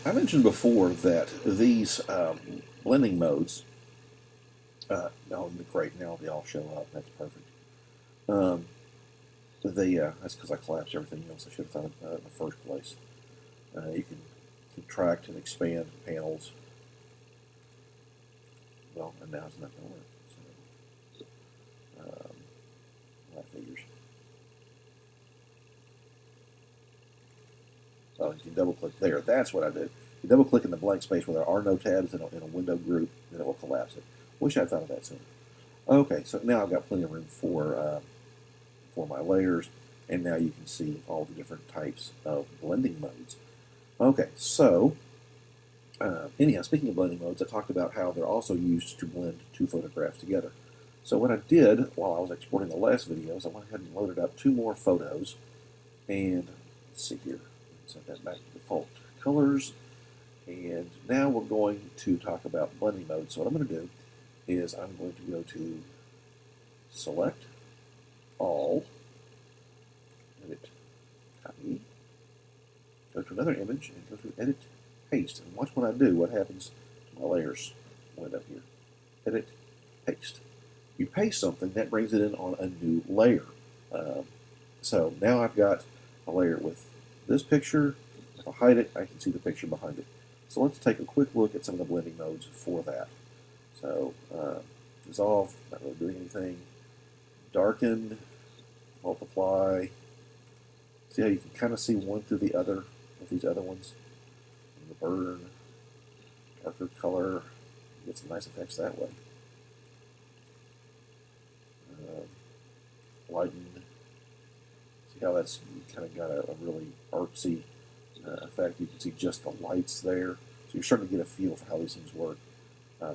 I mentioned before that these blending modes, oh, great, now they all show up. That's perfect. Um, that's because I collapsed everything else. I should have thought of in the first place. You can contract and expand panels. Well, and now it's not going to work. So, that figures. Oh, you can double click there. That's what I do. You double click in the blank space where there are no tabs in a window group, then it will collapse it. Wish I'd thought of that sooner. Okay, so now I've got plenty of room for my layers, and now you can see all the different types of blending modes. Okay, so anyhow, speaking of blending modes, I talked about how they're also used to blend two photographs together. So what I did while I was exporting the last videos, I went ahead and loaded up two more photos, and let's see here, set that back to default colors, and now we're going to talk about blending mode. So what I'm going to do is I'm going to go to select all, edit, copy, go to another image, and go to edit, paste. And watch what I do, what happens to my layers window here. Edit, paste. You paste something, that brings it in on a new layer. So now I've got a layer with this picture. If I hide it, I can see the picture behind it. So let's take a quick look at some of the blending modes for that. So dissolve, not really doing anything. Darken, multiply. See how you can kind of see one through the other with these other ones. And the burn, darker color, get some nice effects that way. Lighten. See how that's kind of got a really artsy effect. You can see just the lights there. So you're starting to get a feel for how these things work.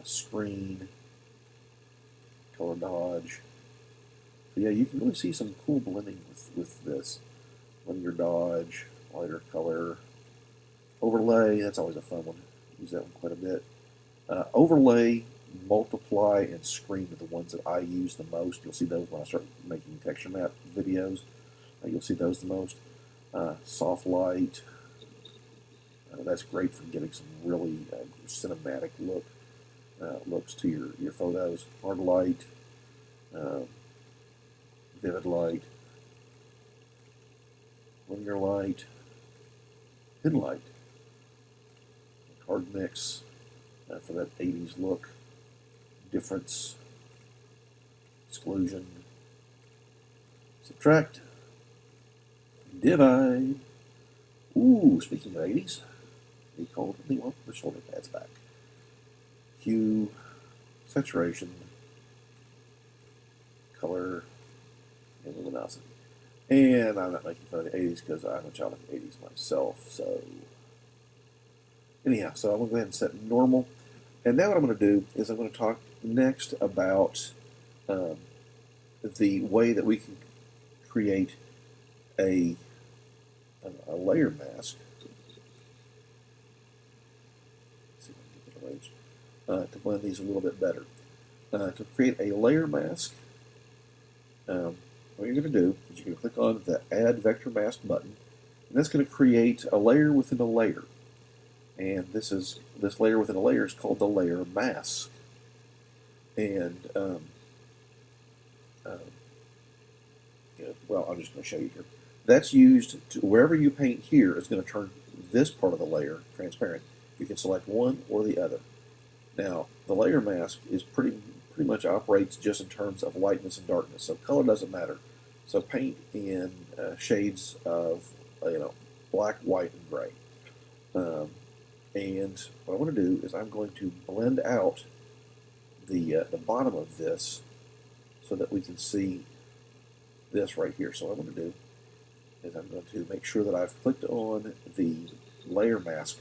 Screen, color dodge. So yeah, you can really see some cool blending with this. Linear dodge, lighter color. Overlay, that's always a fun one. Use that one quite a bit. Overlay, multiply, and screen are the ones that I use the most. You'll see those when I start making texture map videos. You'll see those the most. Soft light, that's great for getting some really cinematic looks to your photos. Hard light, vivid light, linear light, hidden light, hard mix for that 80s look, difference, exclusion, subtract, divide. Ooh, speaking of 80s, the shoulder pads back. Hue, saturation, color, and luminosity. And I'm not making fun of the 80s because I'm a child of the 80s myself. So anyhow, so I'm going to go ahead and set normal. And now what I'm going to do is I'm going to talk next about the way that we can create a layer mask. Let's see if I can get it arranged to blend these a little bit better. To create a layer mask, what you're going to do is you're going to click on the Add Vector Mask button, and that's going to create a layer within a layer. And this layer within a layer is called the layer mask. And well, I'm just going to show you here. That's used to, wherever you paint here, is going to turn this part of the layer transparent. You can select one or the other. Now, the layer mask is pretty much operates just in terms of lightness and darkness, so color doesn't matter. So paint in shades of black, white, and gray. And what I want to do is I'm going to blend out the bottom of this so that we can see this right here. So what I'm going to do is I'm going to make sure that I've clicked on the layer mask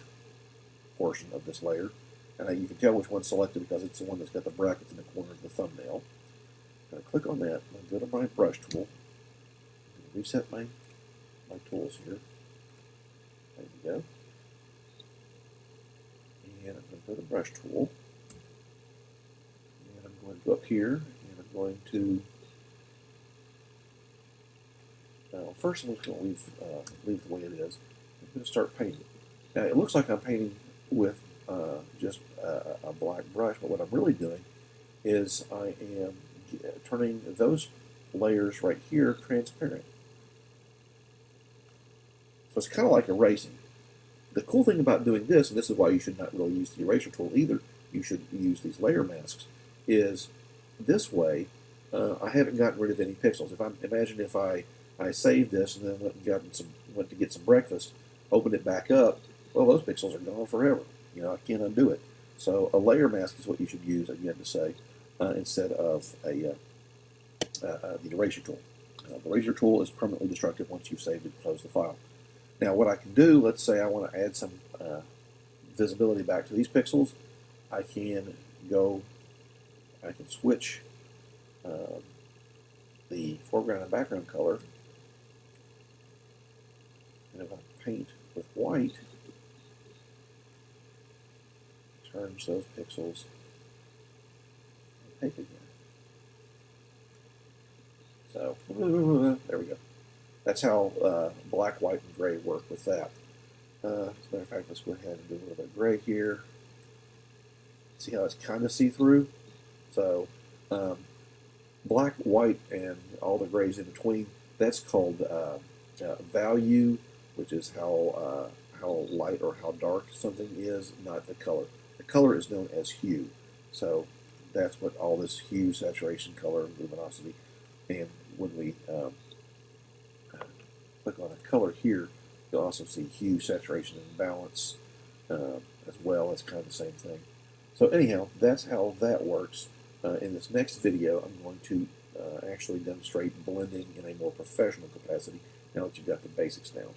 portion of this layer. And you can tell which one's selected because it's the one that's got the brackets in the corner of the thumbnail. I'm going to click on that. I'm going to go to my brush tool. I'm going to reset my tools here. There we go. And I'm going to go to the brush tool. And I'm going to go up here and I'm going to first I'm just going to leave the way it is. I'm going to start painting. Now it looks like I'm painting with just a black brush, but what I'm really doing is I am turning those layers right here transparent. So it's kind of like erasing. The cool thing about doing this, and this is why you should not really use the eraser tool either, you should use these layer masks, is this way I haven't gotten rid of any pixels. Imagine if I saved this and then went to get some breakfast, opened it back up, well, those pixels are gone forever. I can't undo it. So a layer mask is what you should use, again, to say, instead of the eraser tool. The eraser tool is permanently destructive once you've saved it and closed the file. Now, what I can do, let's say I want to add some visibility back to these pixels. I can switch the foreground and background color. And if I paint with white, it turns those pixels opaque again. So, there we go. That's how black, white, and gray work with that. As a matter of fact, let's go ahead and do a little bit of gray here. See how it's kind of see-through? So, black, white, and all the grays in between, that's called value, which is how light or how dark something is, not the color. The color is known as hue. So that's what all this hue, saturation, color, luminosity, and when we click on a color here, you'll also see hue, saturation, and balance as well. It's kind of the same thing. So anyhow, that's how that works. In this next video, I'm going to actually demonstrate blending in a more professional capacity now that you've got the basics down.